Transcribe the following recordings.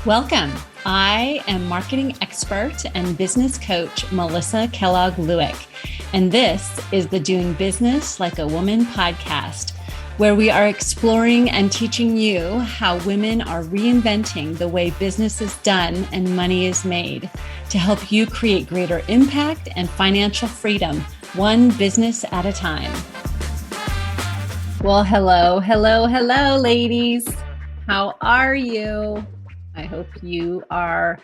Welcome. I am marketing expert and business coach Melissa Kellogg-Lewick, and this is the Doing Business Like a Woman podcast, where we are exploring and teaching you how women are reinventing the way business is done and money is made to help you create greater impact and financial freedom, one business at a time. Well, hello, ladies. How are you? I hope you are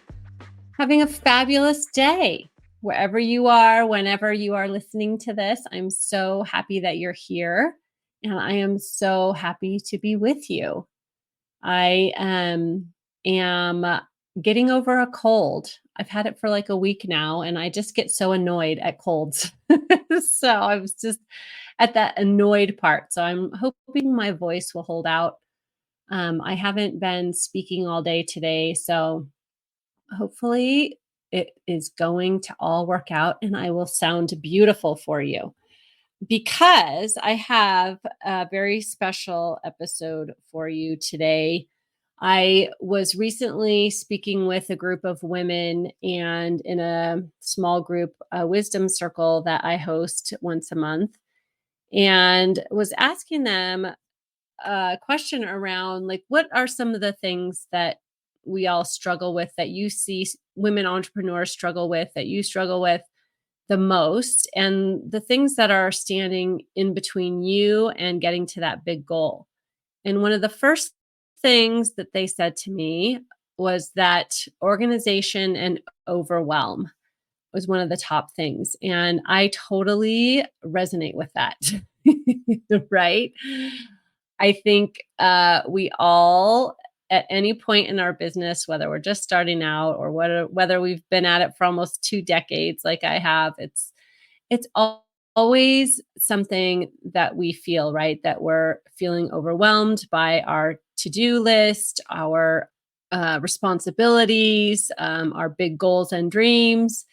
having a fabulous day. Wherever you are, whenever you are listening to this, I'm so happy that you're here, and I am so happy to be with you. I am getting over a cold. I've had it for like a week now, and I just get so annoyed at colds. So I was just at that annoyed part. So I'm hoping my voice will hold out. I haven't been speaking all day today, so hopefully it is going to all work out and I will sound beautiful for you, because I have a very special episode for you today. I was recently speaking with a group of women, and in a small group, a wisdom circle that I host once a month, and was asking them a question around, like, what are some of the things that we all struggle with, that you see women entrepreneurs struggle with, that you struggle with the most, and the things that are standing in between you and getting to that big goal. And one of the first things that they said to me was that organization and overwhelm was one of the top things. And I totally resonate with that, right? I think we all, at any point in our business, whether we're just starting out or whether we've been at it for almost 2 decades, like I have, it's always something that we feel, right? That we're feeling overwhelmed by our to-do list, our responsibilities, our big goals and dreams.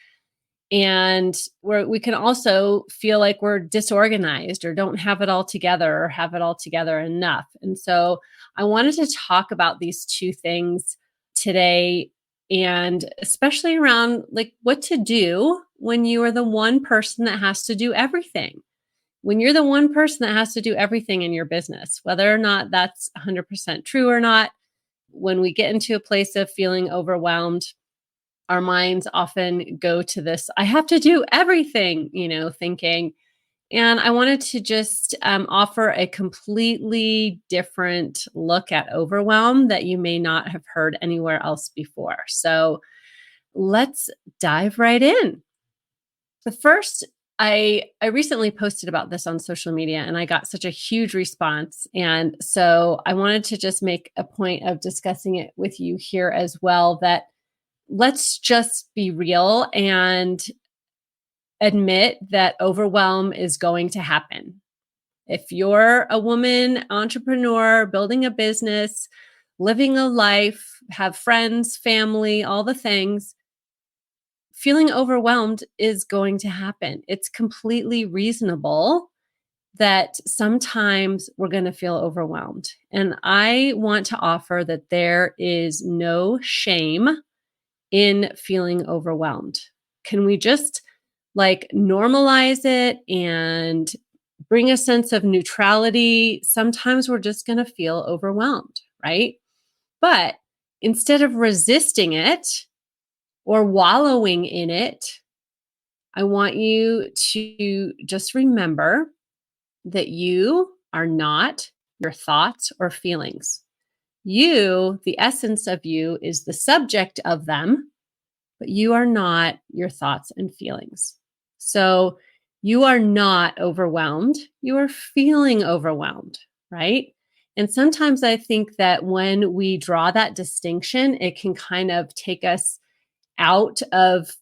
And we can also feel like we're disorganized or don't have it all together or have it all together enough. And so I wanted to talk about these two things today, and especially around like what to do when you are the one person that has to do everything. When you're the one person that has to do everything in your business, whether or not that's 100% true or not, when we get into a place of feeling overwhelmed, our minds often go to this, I have to do everything, thinking. And I wanted to just offer a completely different look at overwhelm that you may not have heard anywhere else before. So let's dive right in. The first, I recently posted about this on social media, and I got such a huge response. And so I wanted to just make a point of discussing it with you here as well, that let's just be real and admit that overwhelm is going to happen. If you're a woman entrepreneur, building a business, living a life, have friends, family, all the things, feeling overwhelmed is going to happen. It's completely reasonable that sometimes we're going to feel overwhelmed. And I want to offer that there is no shame in feeling overwhelmed. Can we just normalize it and bring a sense of neutrality? Sometimes we're just going to feel overwhelmed, right? But instead of resisting it or wallowing in it, I want you to just remember that you are not your thoughts or feelings. You, the essence of you, is the subject of them, but you are not your thoughts and feelings. So you are not overwhelmed. You are feeling overwhelmed, right? And sometimes I think that when we draw that distinction, it can kind of take us out of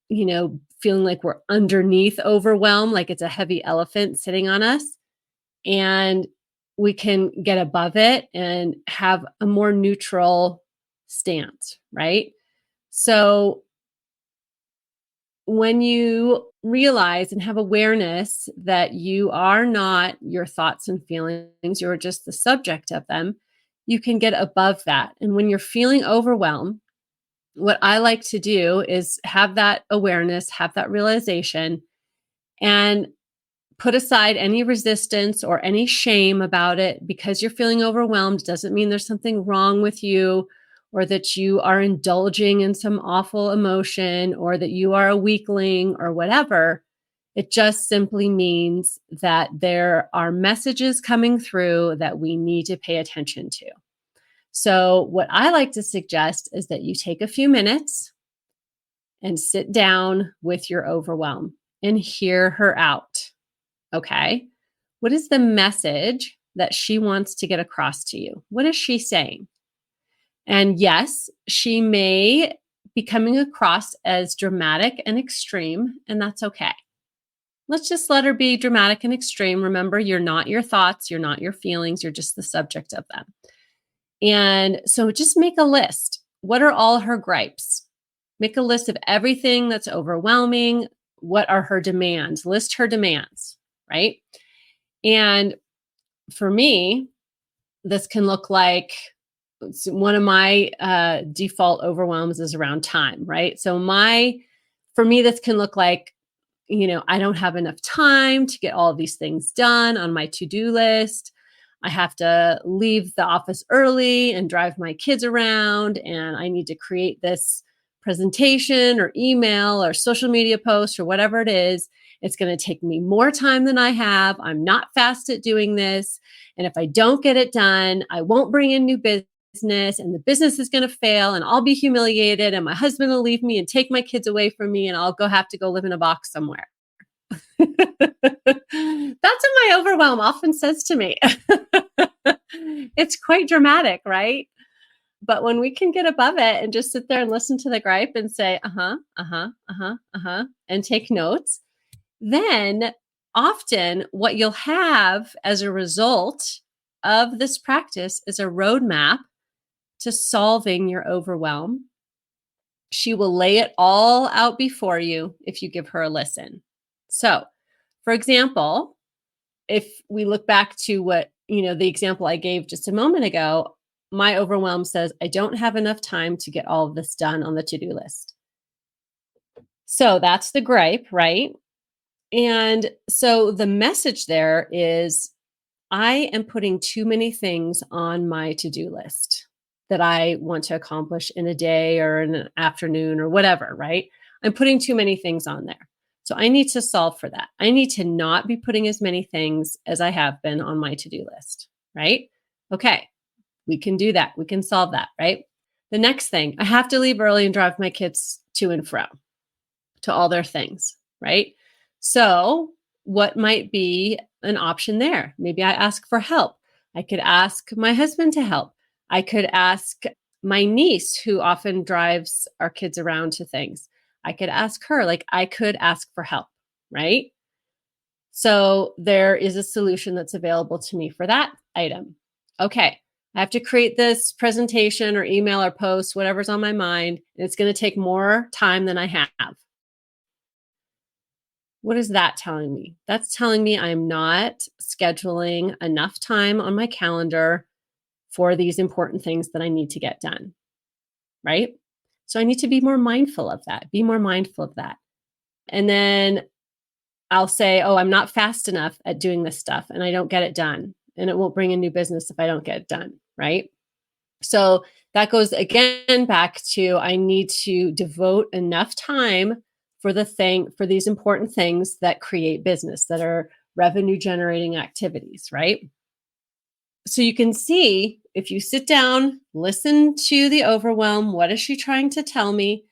feeling like we're underneath overwhelm, like it's a heavy elephant sitting on us. And we can get above it and have a more neutral stance, right? So when you realize and have awareness that you are not your thoughts and feelings, you're just the subject of them, you can get above that. And when you're feeling overwhelmed, what I like to do is have that awareness, have that realization, and put aside any resistance or any shame about it. Because you're feeling overwhelmed doesn't mean there's something wrong with you, or that you are indulging in some awful emotion, or that you are a weakling or whatever. It just simply means that there are messages coming through that we need to pay attention to. So what I like to suggest is that you take a few minutes and sit down with your overwhelm and hear her out. Okay. What is the message that she wants to get across to you? What is she saying? And yes, she may be coming across as dramatic and extreme, and that's okay. Let's just let her be dramatic and extreme. Remember, you're not your thoughts, you're not your feelings, you're just the subject of them. And so just make a list. What are all her gripes? Make a list of everything that's overwhelming. What are her demands? List her demands, right? And for me, this can look like one of my default overwhelms is around time, right? So for me, this can look like, I don't have enough time to get all of these things done on my to-do list. I have to leave the office early and drive my kids around, and I need to create this presentation or email or social media post or whatever it is. It's going to take me more time than I have. I'm not fast at doing this. And if I don't get it done, I won't bring in new business, and the business is going to fail, and I'll be humiliated, and my husband will leave me and take my kids away from me, and I'll have to go live in a box somewhere. That's what my overwhelm often says to me. It's quite dramatic, right? But when we can get above it and just sit there and listen to the gripe and say, and take notes, then often what you'll have as a result of this practice is a roadmap to solving your overwhelm. She will lay it all out before you if you give her a listen. So, for example, if we look back to the example I gave just a moment ago, my overwhelm says, I don't have enough time to get all of this done on the to-do list. So that's the gripe, right? And so the message there is, I am putting too many things on my to-do list that I want to accomplish in a day or in an afternoon or whatever, right? I'm putting too many things on there. So I need to solve for that. I need to not be putting as many things as I have been on my to-do list, right? Okay, we can do that. We can solve that, right? The next thing, I have to leave early and drive my kids to and fro to all their things, right? So what might be an option there? Maybe I ask for help. I could ask my husband to help. I could ask my niece, who often drives our kids around to things. I could ask her, I could ask for help, right? So there is a solution that's available to me for that item. Okay, I have to create this presentation or email or post, whatever's on my mind, and it's going to take more time than I have. What is that telling me? That's telling me I'm not scheduling enough time on my calendar for these important things that I need to get done, right? So I need to be more mindful of that, And then I'll say, I'm not fast enough at doing this stuff and I don't get it done. And it won't bring in new business if I don't get it done, right? So that goes again back to, I need to devote enough time for these important things that create business, that are revenue generating activities, right? So you can see, if you sit down, listen to the overwhelm, what is she trying to tell me?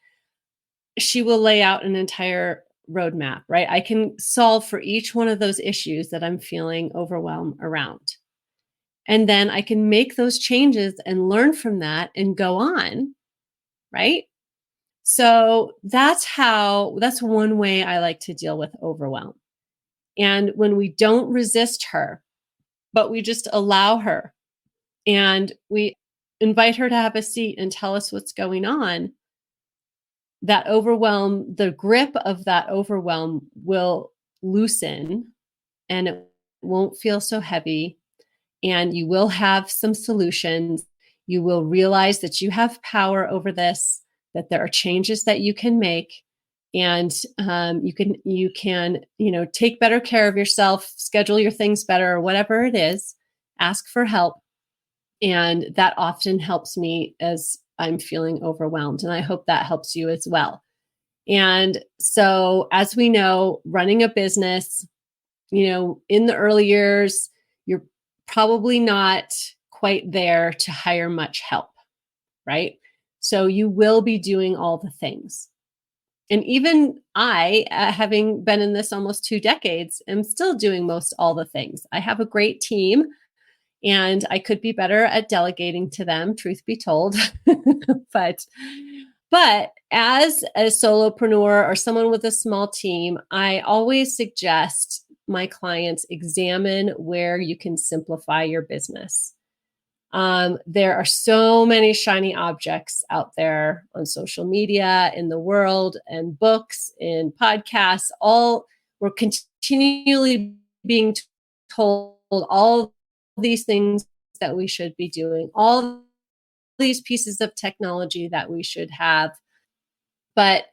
She will lay out an entire roadmap, right? I can solve for each one of those issues that I'm feeling overwhelmed around. And then I can make those changes and learn from that and go on, right? So that's one way I like to deal with overwhelm. And when we don't resist her, but we just allow her and we invite her to have a seat and tell us what's going on, that overwhelm, the grip of that overwhelm will loosen and it won't feel so heavy. And you will have some solutions You will realize that you have power over this, that there are changes that you can make, and you can take better care of yourself, schedule your things better, or whatever it is. Ask for help, and that often helps me as I'm feeling overwhelmed, and I hope that helps you as well. And so, as we know, running a business, in the early years, you're probably not quite there to hire much help, right? So you will be doing all the things. And even I, having been in this almost 2 decades, am still doing most all the things. I have a great team, and I could be better at delegating to them, truth be told. But as a solopreneur or someone with a small team, I always suggest my clients examine where you can simplify your business. There are so many shiny objects out there on social media, in the world, and books, in podcasts. We're continually being told all these things that we should be doing, all these pieces of technology that we should have. But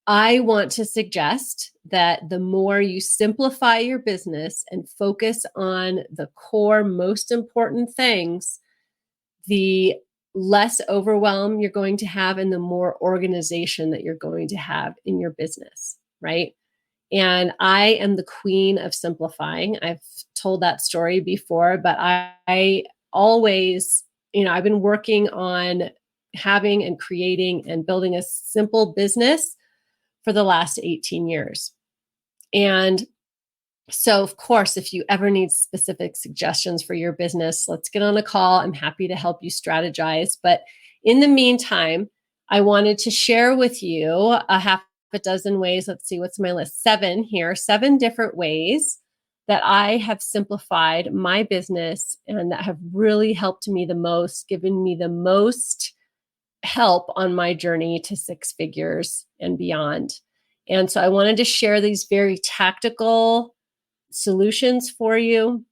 I want to suggest that the more you simplify your business and focus on the core, most important things, the less overwhelm you're going to have and the more organization that you're going to have in your business, right? And I am the queen of simplifying. I've told that story before, but I always, I've been working on having and creating and building a simple business for the last 18 years. And so, of course, if you ever need specific suggestions for your business, let's get on a call. I'm happy to help you strategize. But in the meantime, I wanted to share with you a half a dozen ways. Let's see, what's my list? 7 here, 7 different ways that I have simplified my business and that have really helped me the most, given me the most help on my journey to 6 figures and beyond. And so I wanted to share these very tactical solutions for you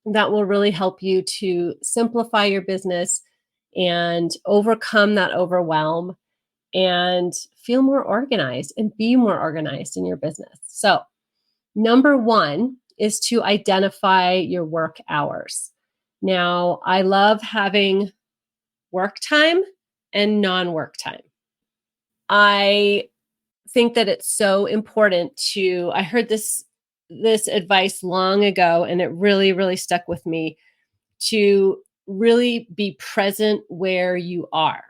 that will really help you to simplify your business and overcome that overwhelm and feel more organized and be more organized in your business. So, number 1 is to identify your work hours. Now, I love having work time and non-work time. I think that it's so important I heard this advice long ago, and it really, really stuck with me, to really be present where you are.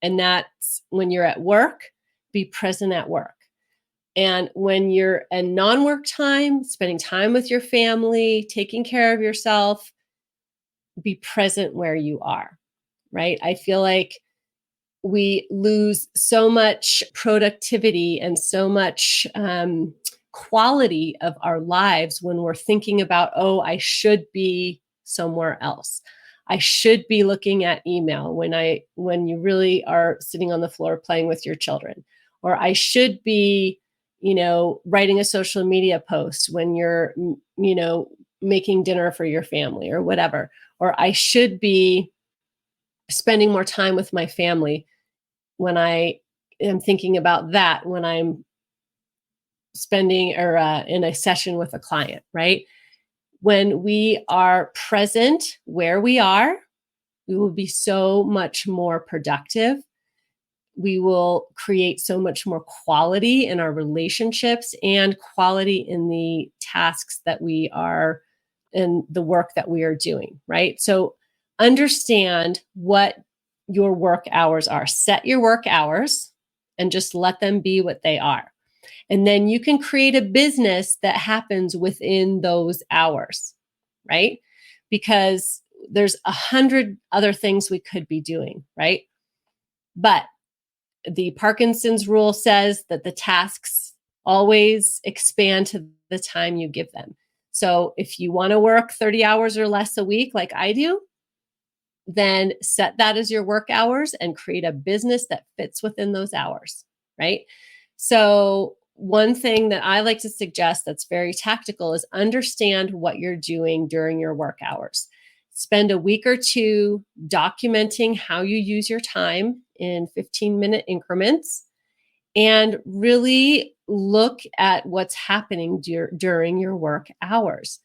And that's when you're at work, be present at work. And when you're in non-work time, spending time with your family, taking care of yourself, be present where you are, right? I feel like we lose so much productivity and so much quality of our lives when we're thinking about, oh, I should be somewhere else. I should be looking at email when you really are sitting on the floor playing with your children. Or I should be, writing a social media post when you're, making dinner for your family or whatever. Or I should be spending more time with my family when I am thinking about that, when I'm spending or in a session with a client, right? When we are present where we are, we will be so much more productive. We will create so much more quality in our relationships and quality in the tasks that we are in the work that we are doing, right? So understand what your work hours are. Set your work hours and just let them be what they are. And then you can create a business that happens within those hours, right? Because there's 100 other things we could be doing, right? But the Parkinson's rule says that the tasks always expand to the time you give them. So if you want to work 30 hours or less a week, like I do, then set that as your work hours and create a business that fits within those hours, right? So one thing that I like to suggest that's very tactical is understand what you're doing during your work hours. spend a week or two documenting how you use your time in 15-minute increments and really look at what's happening during your work hours.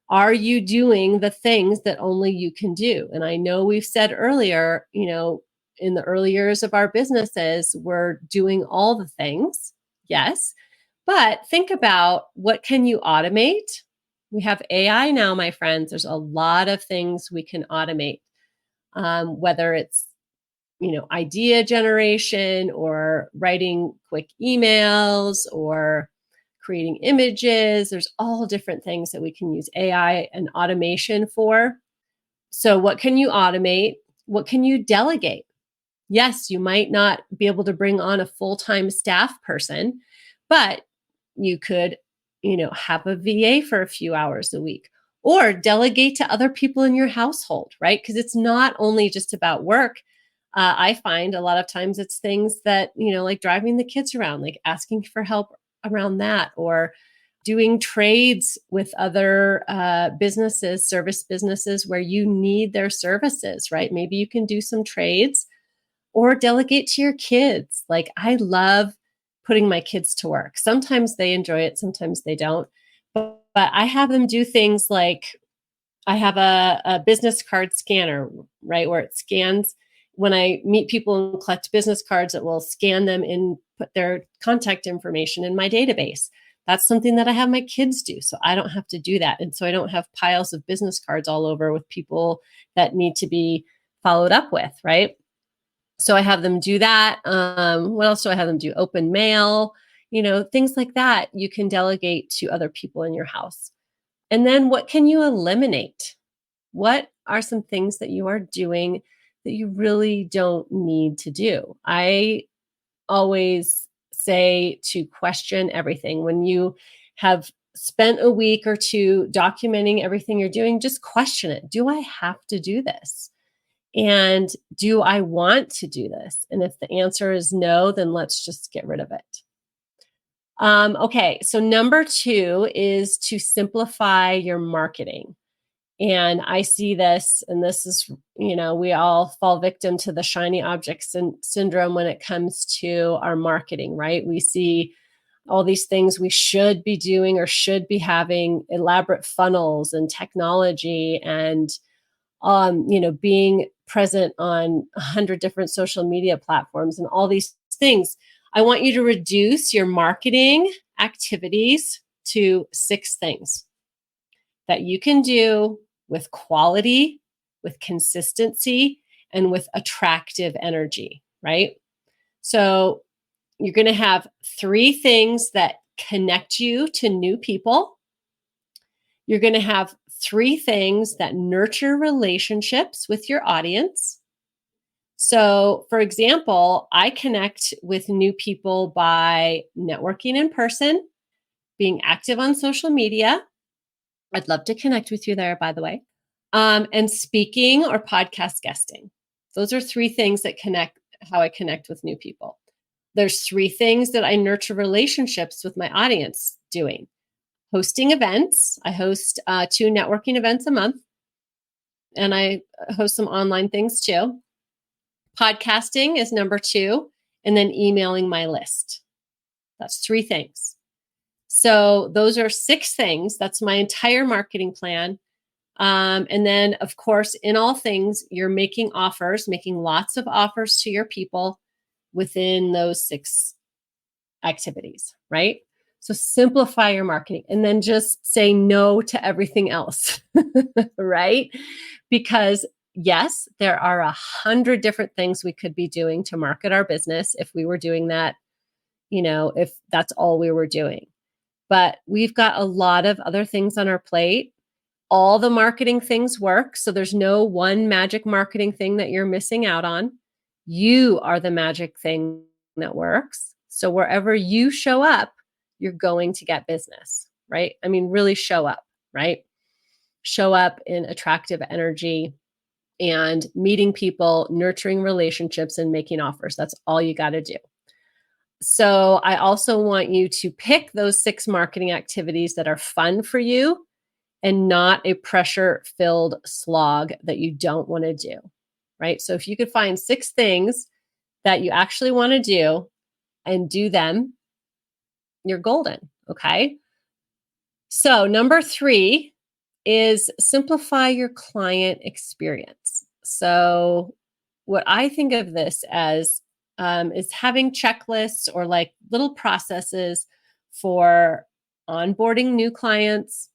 Are you doing the things that only you can do? And I know we've said earlier, in the early years of our businesses, we're doing all the things. Yes. But think about, what can you automate? We have AI now, my friends. There's a lot of things we can automate, whether it's idea generation or writing quick emails or creating images. There's all different things that we can use AI and automation for. So what can you automate? What can you delegate? Yes, you might not be able to bring on a full-time staff person, but you could, have a VA for a few hours a week or delegate to other people in your household, right? Because it's not only just about work. I find a lot of times it's things that, like driving the kids around, like asking for help around that, or doing trades with other businesses, service businesses where you need their services, right? Maybe you can do some trades or delegate to your kids. Like, I love putting my kids to work. Sometimes they enjoy it, sometimes they don't. But I have them do things like, I have a business card scanner, right, where it scans. When I meet people and collect business cards, it will scan them and put their contact information in my database. That's something that I have my kids do, so I don't have to do that. And so I don't have piles of business cards all over with people that need to be followed up with, right? So I have them do that. What else do I have them do? Open mail, things like that. You can delegate to other people in your house. And then what can you eliminate? What are some things that you are doing that you really don't need to do? I always say to question everything. When you have spent a week or two documenting everything you're doing, just question it. Do I have to do this? And do I want to do this? And if the answer is no, then let's just get rid of it. Okay, so number 2 is to simplify your marketing. And I see this, and this is, we all fall victim to the shiny object syndrome when it comes to our marketing, right? We see all these things we should be doing or should be having, elaborate funnels and technology and, being present on 100 different social media platforms and all these things. I want you to reduce your marketing activities to 6 things that you can do with quality, with consistency, and with attractive energy, right? So you're going to have 3 things that connect you to new people. You're going to have 3 things that nurture relationships with your audience. So, for example, I connect with new people by networking in person, being active on social media. I'd love to connect with you there, by the way. And speaking or podcast guesting. Those are 3 things that connect how I connect with new people. There's 3 things that I nurture relationships with my audience doing. Hosting events. I host 2 networking events a month, and I host some online things too. Podcasting is number 2, and then emailing my list. That's 3 things. So those are 6 things. That's my entire marketing plan. And then, of course, in all things, you're making lots of offers to your people within those 6 activities, right? So simplify your marketing and then just say no to everything else, right? Because yes, there are 100 different things we could be doing to market our business if we were doing that, if that's all we were doing. But we've got a lot of other things on our plate. All the marketing things work. So there's no one magic marketing thing that you're missing out on. You are the magic thing that works. So wherever you show up, you're going to get business, right? I mean, really show up, right? Show up in attractive energy and meeting people, nurturing relationships, and making offers. That's all you got to do. So I also want you to pick those 6 marketing activities that are fun for you and not a pressure-filled slog that you don't want to do, right? So if you could find 6 things that you actually want to do and do them, you're golden, okay? So number 3 is simplify your client experience. So what I think of this as is having checklists or like little processes for onboarding new clients,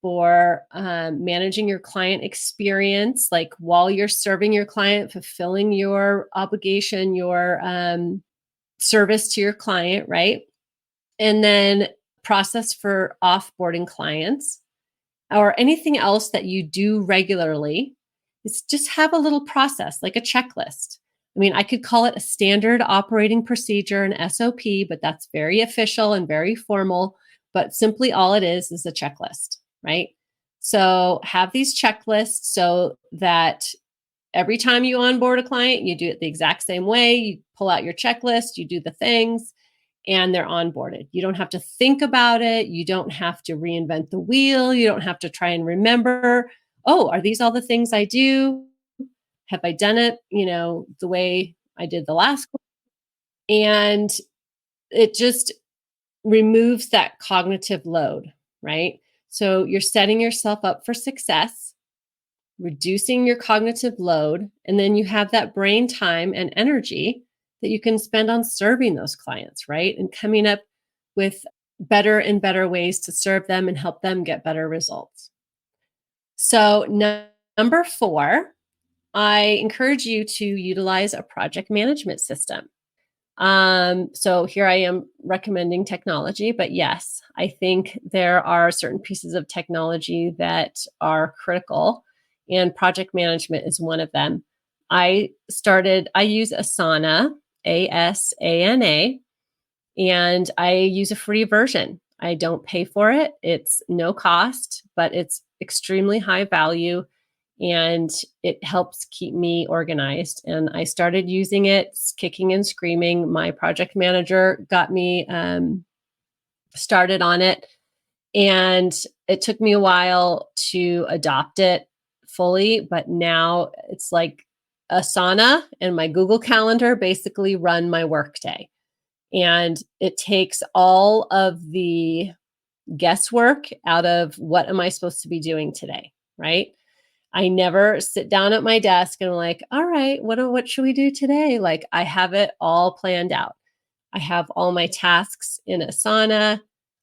for managing your client experience, like while you're serving your client, fulfilling your obligation, your service to your client, right? And then process for offboarding clients or anything else that you do regularly. Is just have a little process, like a checklist. I mean, I could call it a standard operating procedure, an SOP, but that's very official and very formal. But simply all it is a checklist, right? So have these checklists so that every time you onboard a client, you do it the exact same way. You pull out your checklist, you do the things, and they're onboarded. You don't have to think about it. You don't have to reinvent the wheel. You don't have to try and remember, oh, are these all the things I do? Have I done it, the way I did the last one? And it just removes that cognitive load, right? So you're setting yourself up for success, reducing your cognitive load, and then you have that brain time and energy that you can spend on serving those clients, right? And coming up with better and better ways to serve them and help them get better results. So, number 4, I encourage you to utilize a project management system. So here I am recommending technology, but yes, I think there are certain pieces of technology that are critical, and project management is one of them. I use Asana, Asana, and I use a free version. I don't pay for it. It's no cost, but it's extremely high value and it helps keep me organized. And I started using it, kicking and screaming. My project manager got me started on it, and it took me a while to adopt it fully, but now it's like Asana and my Google Calendar basically run my workday. And it takes all of the guesswork out of what am I supposed to be doing today, right? I never sit down at my desk and I'm like, all right, what should we do today? Like I have it all planned out. I have all my tasks in Asana.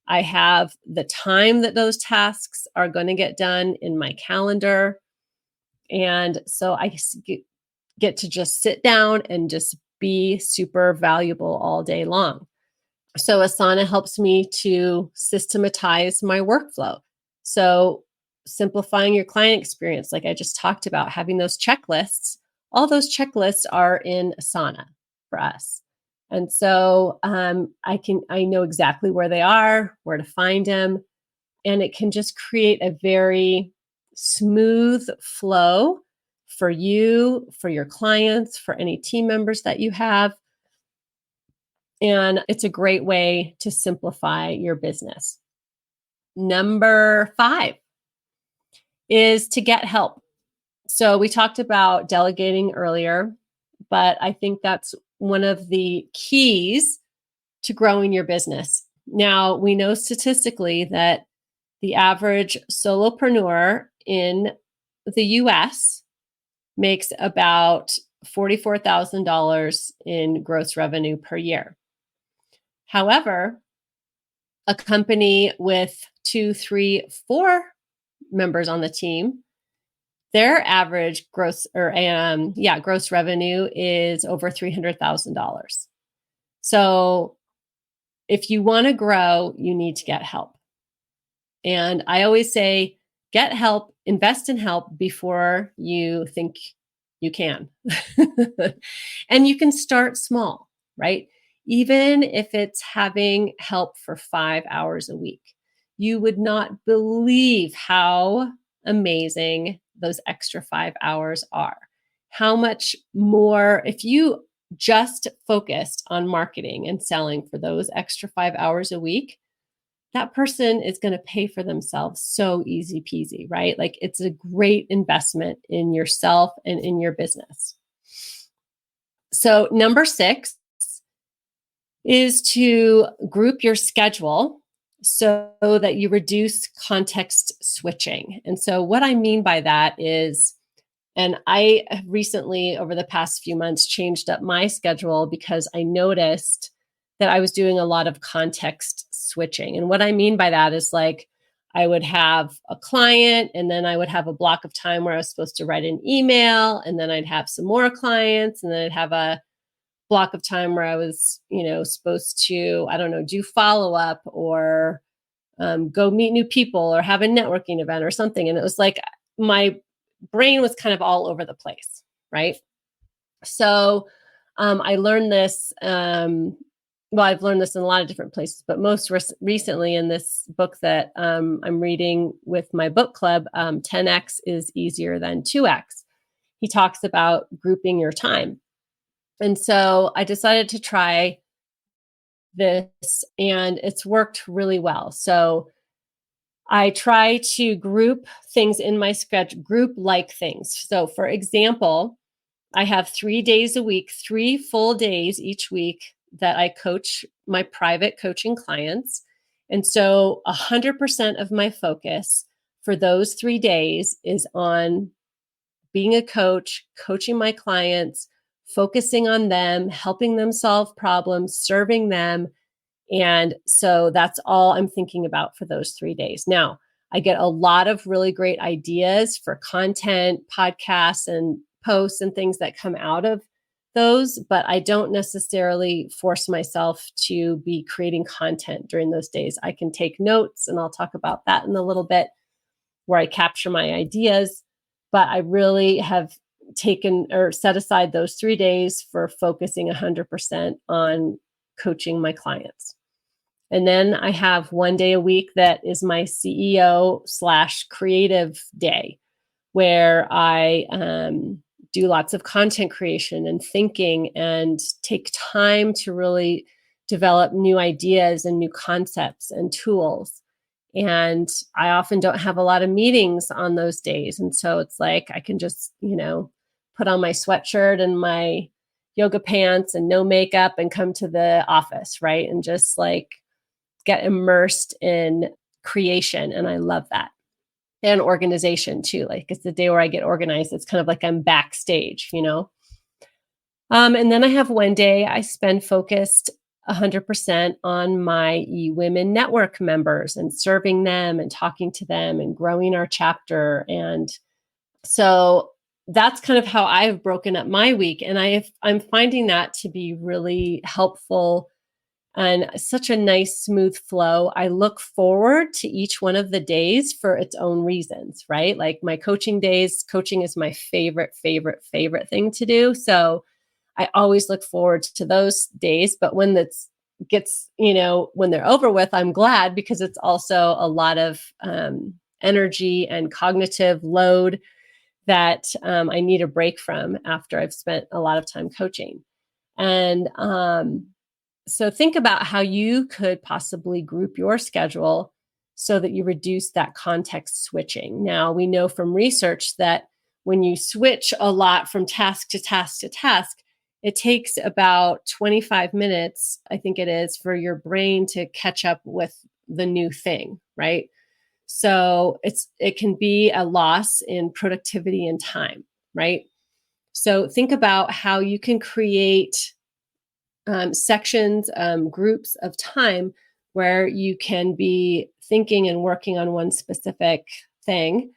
I have the time that those tasks are going to get done in my calendar. And so I get to just sit down and just be super valuable all day long. So Asana helps me to systematize my workflow. So simplifying your client experience, like I just talked about, having those checklists, all those checklists are in Asana for us. And so I know exactly where they are, where to find them, and it can just create a very smooth flow for you, for your clients, for any team members that you have. And it's a great way to simplify your business. Number 5 is to get help. So we talked about delegating earlier, but I think that's one of the keys to growing your business. Now, we know statistically that the average solopreneur in the US makes about $44,000 in gross revenue per year. However, a company with 2, 3, 4 members on the team, their average gross revenue is over $300,000. So if you want to grow, you need to get help. And I always say, get help, invest in help before you think you can. And you can start small, right? Even if it's having help for 5 hours a week. You would not believe how amazing those extra 5 hours are. How much more, if you just focused on marketing and selling for those extra 5 hours a week, that person is going to pay for themselves so easy peasy, right? Like it's a great investment in yourself and in your business. So, number 6 is to group your schedule so that you reduce context switching. And so, what I mean by that is, and I have recently, over the past few months, changed up my schedule because I noticed that I was doing a lot of context switching. And what I mean by that is like, I would have a client and then I would have a block of time where I was supposed to write an email, and then I'd have some more clients, and then I'd have a block of time where I was, supposed to, I don't know, do follow up or go meet new people or have a networking event or something. And it was like my brain was kind of all over the place, right? So I learned this. I've learned this in a lot of different places, but most recently in this book that I'm reading with my book club, 10x is easier than 2x. He talks about grouping your time. And so I decided to try this, and it's worked really well. So I try to group things in my schedule, group like things. So for example, I have 3 days a week, 3 full days each week that I coach my private coaching clients. And so 100% of my focus for those 3 days is on being a coach, coaching my clients, focusing on them, helping them solve problems, serving them. And so that's all I'm thinking about for those 3 days. Now, I get a lot of really great ideas for content, podcasts, and posts and things that come out of those, but I don't necessarily force myself to be creating content during those days. I can take notes, and I'll talk about that in a little bit, where I capture my ideas, but I really have taken or set aside those 3 days for focusing 100% on coaching my clients. And then I have 1 day a week that is my CEO/creative day, where I do lots of content creation and thinking and take time to really develop new ideas and new concepts and tools. And I often don't have a lot of meetings on those days. And so it's like I can just, put on my sweatshirt and my yoga pants and no makeup and come to the office, right? And just like get immersed in creation. And I love that. And organization too. Like it's the day where I get organized. It's kind of like I'm backstage, And then I have 1 day I spend focused 100% on my Women Network members and serving them and talking to them and growing our chapter. And so that's kind of how I've broken up my week. And I'm finding that to be really helpful and such a nice, smooth flow. I look forward to each one of the days for its own reasons, right? Like my coaching days, coaching is my favorite thing to do. So I always look forward to those days. But when when they're over with, I'm glad, because it's also a lot of energy and cognitive load that I need a break from after I've spent a lot of time coaching. And so think about how you could possibly group your schedule so that you reduce that context switching. Now, we know from research that when you switch a lot from task to task to task, it takes about 25 minutes, I think it is, for your brain to catch up with the new thing, right? So it can be a loss in productivity and time, right? So think about how you can create sections, groups of time where you can be thinking and working on one specific thing,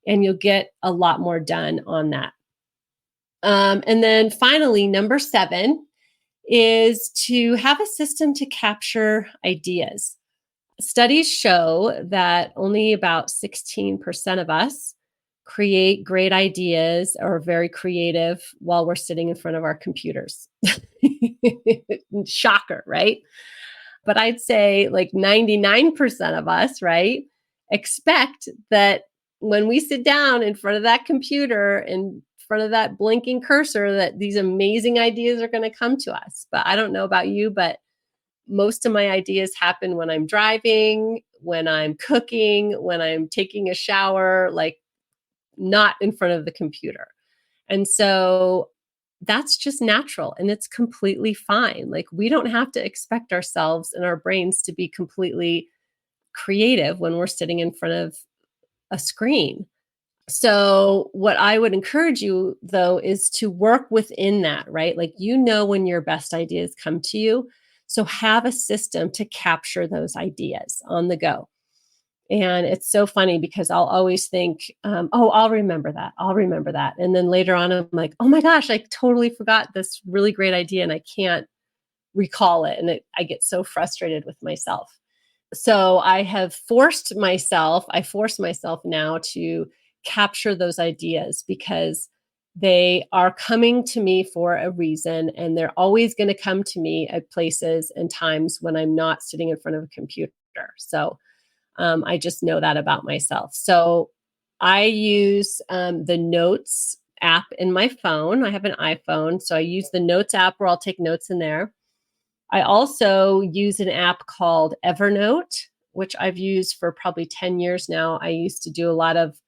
and you'll get a lot more done on that. And then finally, number 7 is to have a system to capture ideas. Studies show that only about 16% of us create great ideas or are very creative while we're sitting in front of our computers. Shocker, right? But I'd say like 99% of us, right, expect that when we sit down in front of that computer, in front of that blinking cursor, that these amazing ideas are going to come to us. But I don't know about you, but most of my ideas happen when I'm driving, when I'm cooking, when I'm taking a shower, like not in front of the computer. And so that's just natural and it's completely fine. Like we don't have to expect ourselves and our brains to be completely creative when we're sitting in front of a screen. So what I would encourage you though is to work within that, right? Like when your best ideas come to you. So have a system to capture those ideas on the go. And it's so funny because I'll always think, I'll remember that. I'll remember that. And then later on, I'm like, oh my gosh, I totally forgot this really great idea and I can't recall it. And I get so frustrated with myself. So I force myself now to capture those ideas because they are coming to me for a reason. And they're always going to come to me at places and times when I'm not sitting in front of a computer. So I just know that about myself. So I use the Notes app in my phone. I have an iPhone. So I use the Notes app where I'll take notes in there. I also use an app called Evernote, which I've used for probably 10 years now. I used to do a lot of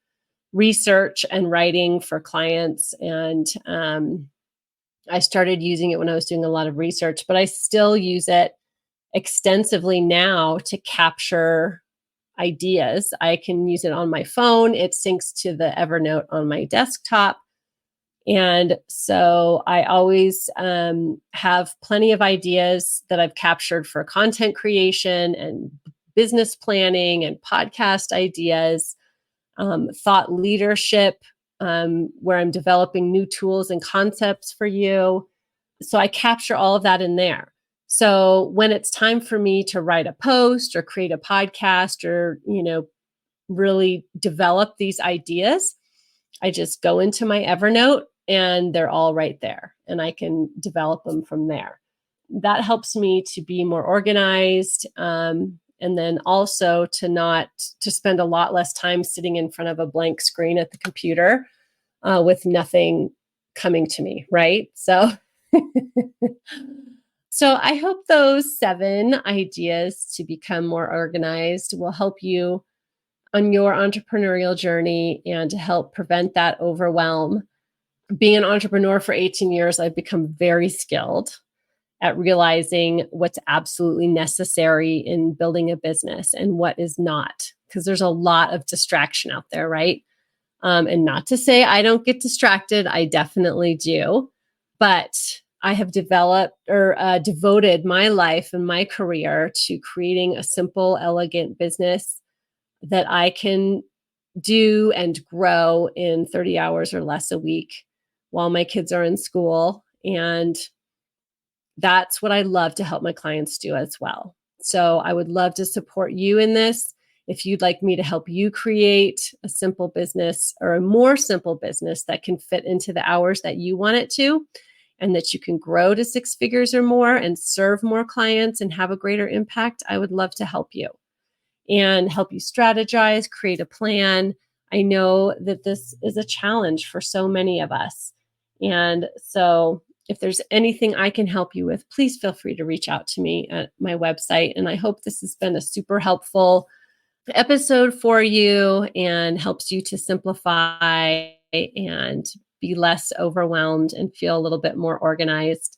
research and writing for clients. And I started using it when I was doing a lot of research, but I still use it extensively now to capture ideas. I can use it on my phone. It syncs to the Evernote on my desktop. And so I always have plenty of ideas that I've captured for content creation and business planning and podcast ideas, thought leadership, where I'm developing new tools and concepts for you. So I capture all of that in there. So when it's time for me to write a post or create a podcast or, really develop these ideas, I just go into my Evernote and they're all right there and I can develop them from there. That helps me to be more organized. And then also to spend a lot less time sitting in front of a blank screen at the computer with nothing coming to me, right? So So I hope those 7 ideas to become more organized will help you on your entrepreneurial journey and to help prevent that overwhelm. Being an entrepreneur for 18 years, I've become very skilled at realizing what's absolutely necessary in building a business and what is not, because there's a lot of distraction out there, right? And not to say I don't get distracted, I definitely do, but I have devoted my life and my career to creating a simple, elegant business that I can do and grow in 30 hours or less a week while my kids are in school. And that's what I love to help my clients do as well. So I would love to support you in this. If you'd like me to help you create a simple business or a more simple business that can fit into the hours that you want it to, and that you can grow to 6 figures or more and serve more clients and have a greater impact, I would love to help you and help you strategize, create a plan. I know that this is a challenge for so many of us. And so if there's anything I can help you with, please feel free to reach out to me at my website. And I hope this has been a super helpful episode for you and helps you to simplify and be less overwhelmed and feel a little bit more organized.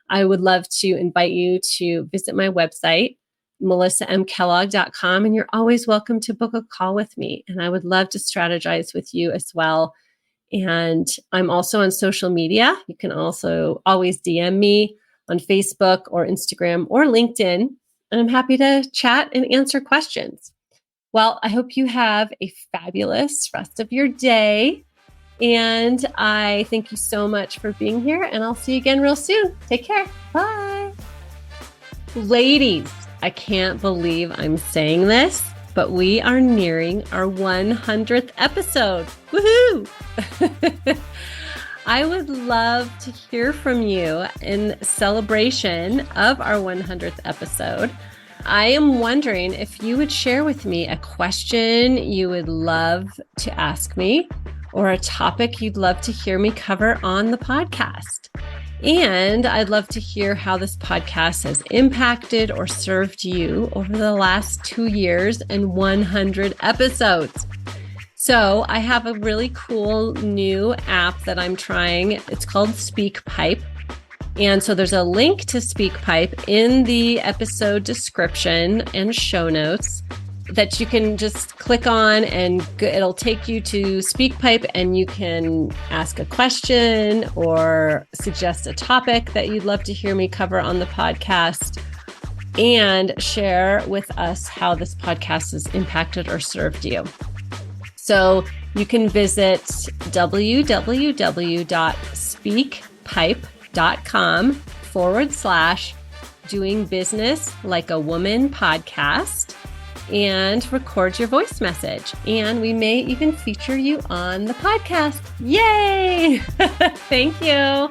I would love to invite you to visit my website, melissamkellogg.com, and you're always welcome to book a call with me. And I would love to strategize with you as well. And I'm also on social media. You can also always DM me on Facebook or Instagram or LinkedIn, and I'm happy to chat and answer questions. Well, I hope you have a fabulous rest of your day. And I thank you so much for being here, and I'll see you again real soon. Take care. Bye. Ladies, I can't believe I'm saying this, but we are nearing our 100th episode. Woohoo! I would love to hear from you in celebration of our 100th episode. I am wondering if you would share with me a question you would love to ask me or a topic you'd love to hear me cover on the podcast. And I'd love to hear how this podcast has impacted or served you over the last 2 years and 100 episodes. So I have a really cool new app that I'm trying. It's called SpeakPipe. And so there's a link to SpeakPipe in the episode description and show notes that you can just click on, and it'll take you to SpeakPipe, and you can ask a question or suggest a topic that you'd love to hear me cover on the podcast, and share with us how this podcast has impacted or served you. So you can visit www.speakpipe.com/doing business like a woman podcast and record your voice message. And we may even feature you on the podcast. Yay! Thank you.